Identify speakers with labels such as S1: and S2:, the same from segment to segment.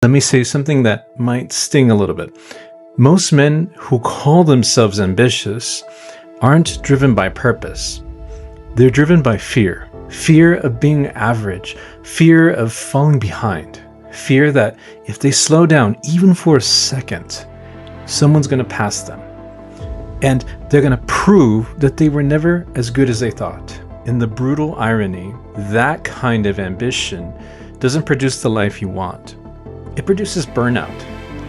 S1: Let me say something that might sting a little bit. Most men who call themselves ambitious aren't driven by purpose. They're driven by fear. Fear of being average. Fear of falling behind. Fear that if they slow down even for a second, someone's going to pass them. And they're going to prove that they were never as good as they thought. And the brutal irony, that kind of ambition doesn't produce the life you want. It produces burnout,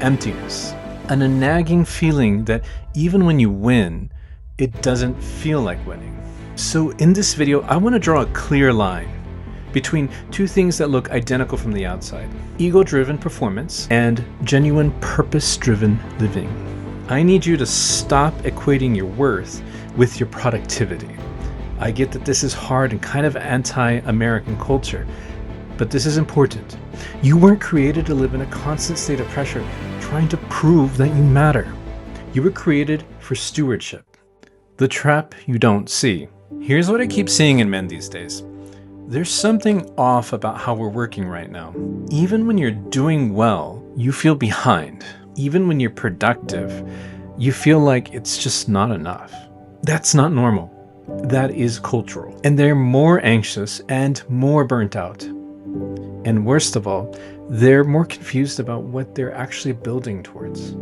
S1: emptiness, and a nagging feeling that even when you win, it doesn't feel like winning. So in this video, I want to draw a clear line between two things that look identical from the outside: ego-driven performance and genuine purpose-driven living. I need you to stop equating your worth with your productivity. I get that this is hard and kind of anti-American culture, but this is important. You weren't created to live in a constant state of pressure, trying to prove that you matter. You were created for stewardship, the trap you don't see. Here's what I keep seeing in men these days. There's something off about how we're working right now. Even when you're doing well, you feel behind. Even when you're productive, you feel like it's just not enough. That's not normal. That is cultural. And they're more anxious and more burnt out. And worst of all, they're more confused about what they're actually building towards.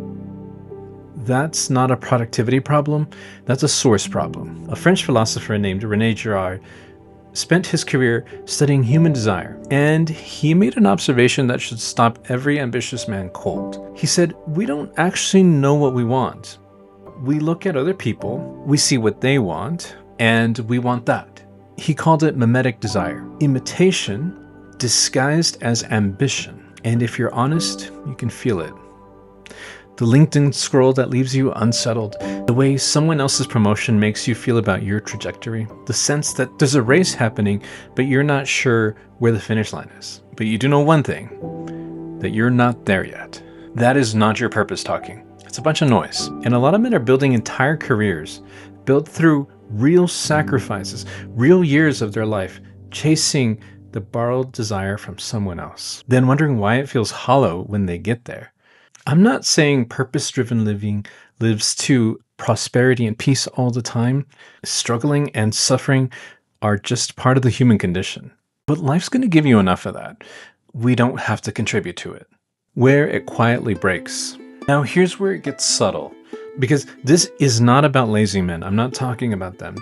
S1: That's not a productivity problem, that's a source problem. A French philosopher named René Girard spent his career studying human desire, and he made an observation that should stop every ambitious man cold. He said, we don't actually know what we want. We look at other people, we see what they want, and we want that. He called it mimetic desire, imitation disguised as ambition. And if you're honest, you can feel it. The LinkedIn scroll that leaves you unsettled, the way someone else's promotion makes you feel about your trajectory, the sense that there's a race happening, but you're not sure where the finish line is. But you do know one thing, that you're not there yet. That is not your purpose talking. It's a bunch of noise. And a lot of men are building entire careers, built through real sacrifices, real years of their life, chasing the borrowed desire from someone else, then wondering why it feels hollow when they get there. I'm not saying purpose-driven living lives to prosperity and peace all the time. Struggling and suffering are just part of the human condition. But life's going to give you enough of that. We don't have to contribute to it. Where it quietly breaks. Now here's where it gets subtle, because this is not about lazy men. I'm not talking about them,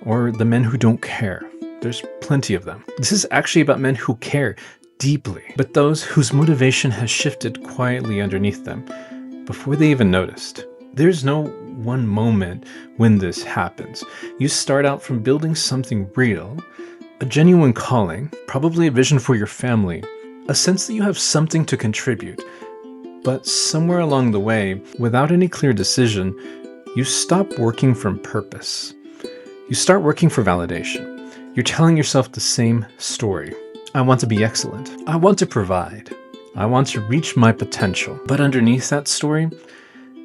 S1: or the men who don't care. There's plenty of them. This is actually about men who care deeply, but those whose motivation has shifted quietly underneath them before they even noticed. There's no one moment when this happens. You start out from building something real, a genuine calling, probably a vision for your family, a sense that you have something to contribute. But somewhere along the way, without any clear decision, you stop working from purpose. You start working for validation. You're telling yourself the same story. I want to be excellent. I want to provide. I want to reach my potential. But underneath that story,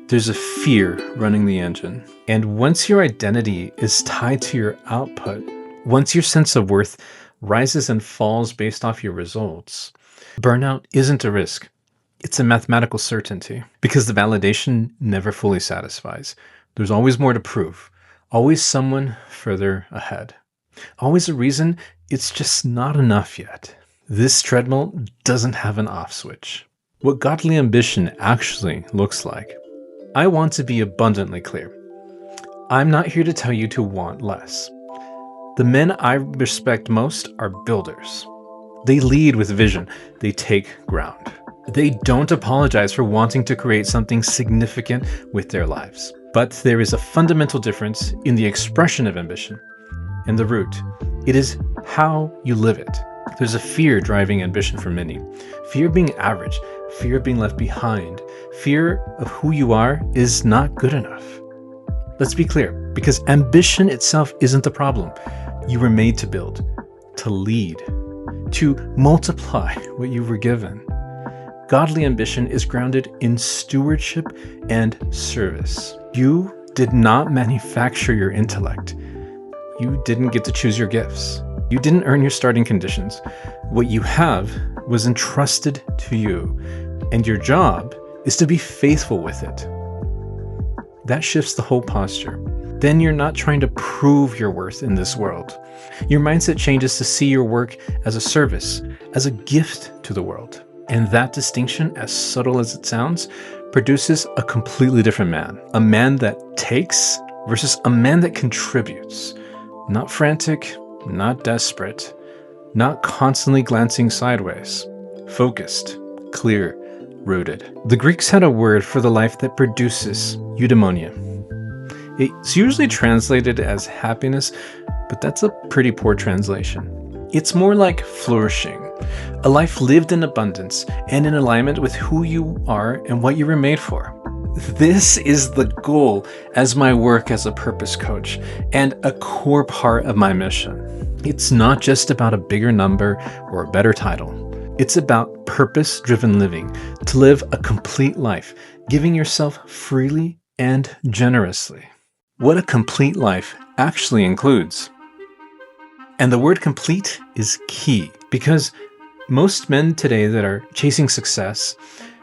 S1: there's a fear running the engine. And once your identity is tied to your output, once your sense of worth rises and falls based off your results, burnout isn't a risk. It's a mathematical certainty, because the validation never fully satisfies. There's always more to prove, always someone further ahead. Always a reason it's just not enough yet. This treadmill doesn't have an off switch. What godly ambition actually looks like. I want to be abundantly clear. I'm not here to tell you to want less. The men I respect most are builders. They lead with vision. They take ground. They don't apologize for wanting to create something significant with their lives. But there is a fundamental difference in the expression of ambition and the root. It is how you live it. There's a fear driving ambition for many. Fear of being average, fear of being left behind, fear of who you are is not good enough. Let's be clear, because ambition itself isn't the problem. You were made to build, to lead, to multiply what you were given. Godly ambition is grounded in stewardship and service. You did not manufacture your intellect. You didn't get to choose your gifts. You didn't earn your starting conditions. What you have was entrusted to you and your job is to be faithful with it. That shifts the whole posture. Then you're not trying to prove your worth in this world. Your mindset changes to see your work as a service, as a gift to the world. And that distinction, as subtle as it sounds, produces a completely different man. A man that takes versus a man that contributes. Not frantic, not desperate, not constantly glancing sideways. Focused, clear, rooted. The Greeks had a word for the life that produces, eudaimonia. It's usually translated as happiness, but that's a pretty poor translation. It's more like flourishing, a life lived in abundance and in alignment with who you are and what you were made for. This is the goal as my work as a purpose coach and a core part of my mission. It's not just about a bigger number or a better title. It's about purpose-driven living, to live a complete life, giving yourself freely and generously. What a complete life actually includes. And the word complete is key, because most men today that are chasing success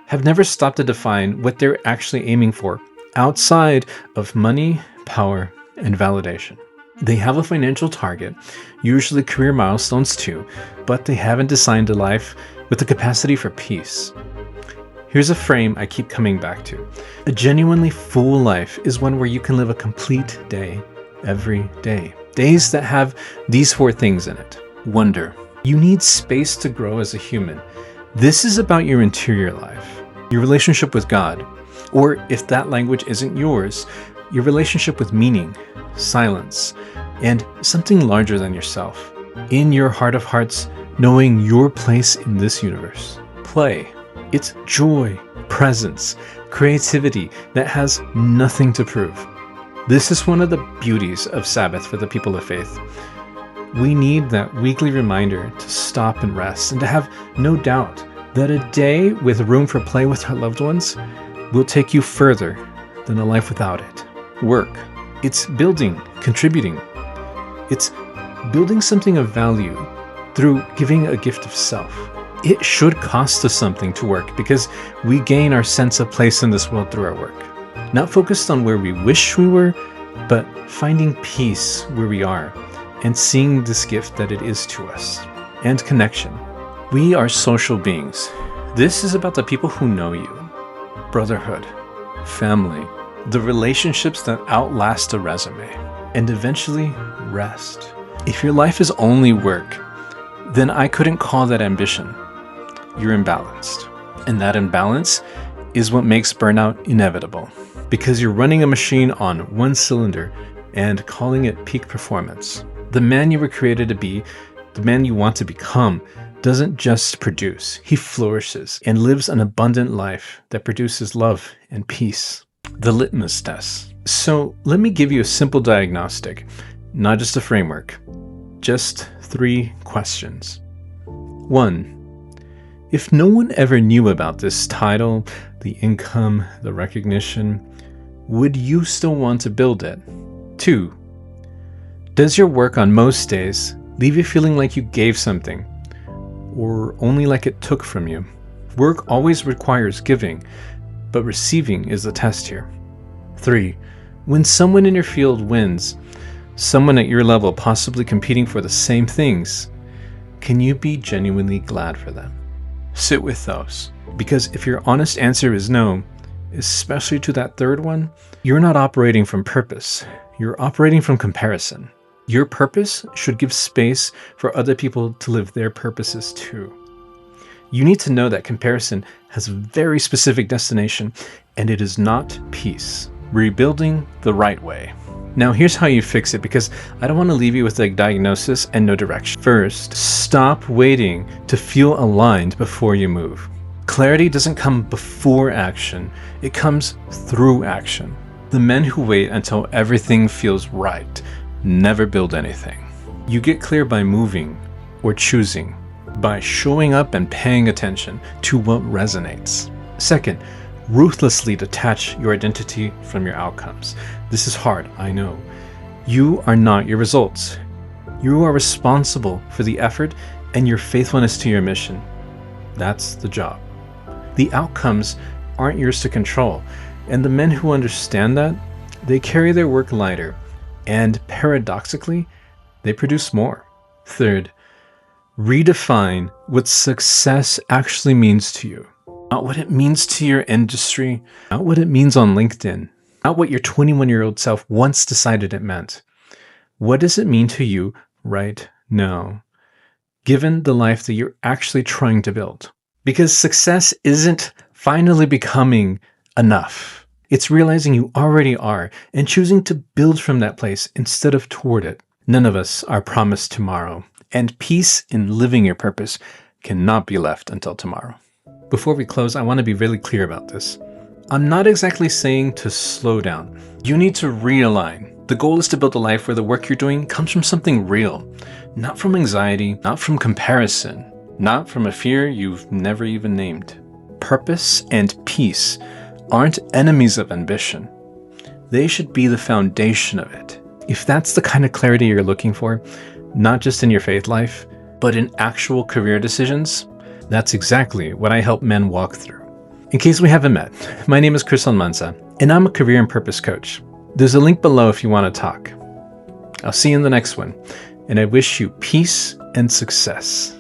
S1: have never stopped to define what they're actually aiming for outside of money, power, and validation. They have a financial target, usually career milestones too, but they haven't designed a life with the capacity for peace. Here's a frame I keep coming back to. A genuinely full life is one where you can live a complete day, every day. Days that have these 4 things in it. Wonder. You need space to grow as a human. This is about your interior life, your relationship with God, or if that language isn't yours, your relationship with meaning, silence, and something larger than yourself. In your heart of hearts, knowing your place in this universe. Play. It's joy, presence, creativity that has nothing to prove. This is one of the beauties of Sabbath for the people of faith. We need that weekly reminder to stop and rest and to have no doubt that a day with room for play with our loved ones will take you further than a life without it. Work. It's building, contributing. It's building something of value through giving a gift of self. It should cost us something to work because we gain our sense of place in this world through our work. Not focused on where we wish we were, but finding peace where we are and seeing this gift that it is to us. And connection. We are social beings. This is about the people who know you. Brotherhood, family, the relationships that outlast a resume, and eventually rest. If your life is only work, then I couldn't call that ambition. You're imbalanced. And that imbalance is what makes burnout inevitable, because you're running a machine on one cylinder and calling it peak performance. The man you were created to be, the man you want to become, doesn't just produce. He flourishes and lives an abundant life that produces love and peace. The litmus test. So let me give you a simple diagnostic, not just a framework. Just 3 questions. 1. If no one ever knew about this title, the income, the recognition, would you still want to build it? 2. Does your work on most days leave you feeling like you gave something, or only like it took from you? Work always requires giving, but receiving is the test here. 3. When someone in your field wins, someone at your level possibly competing for the same things, can you be genuinely glad for them? Sit with those, because if your honest answer is no, especially to that third one, you're not operating from purpose. You're operating from comparison. Your purpose should give space for other people to live their purposes too. You need to know that comparison has a very specific destination, and it is not peace. Rebuilding the right way. Now here's how you fix it, because I don't want to leave you with a diagnosis and no direction. First, stop waiting to feel aligned before you move. Clarity doesn't come before action, it comes through action. The men who wait until everything feels right never build anything. You get clear by moving or choosing, by showing up and paying attention to what resonates. Second, ruthlessly detach your identity from your outcomes. This is hard, I know. You are not your results. You are responsible for the effort and your faithfulness to your mission. That's the job. The outcomes aren't yours to control. And the men who understand that, they carry their work lighter. And paradoxically, they produce more. Third, redefine what success actually means to you. Not what it means to your industry, not what it means on LinkedIn, not what your 21-year-old self once decided it meant. What does it mean to you right now, given the life that you're actually trying to build? Because success isn't finally becoming enough. It's realizing you already are and choosing to build from that place instead of toward it. None of us are promised tomorrow, and peace in living your purpose cannot be left until tomorrow. Before we close, I want to be really clear about this. I'm not exactly saying to slow down. You need to realign. The goal is to build a life where the work you're doing comes from something real, not from anxiety, not from comparison, not from a fear you've never even named. Purpose and peace aren't enemies of ambition. They should be the foundation of it. If that's the kind of clarity you're looking for, not just in your faith life, but in actual career decisions, that's exactly what I help men walk through. In case we haven't met, my name is Chris Almanza, and I'm a career and purpose coach. There's a link below if you want to talk. I'll see you in the next one, and I wish you peace and success.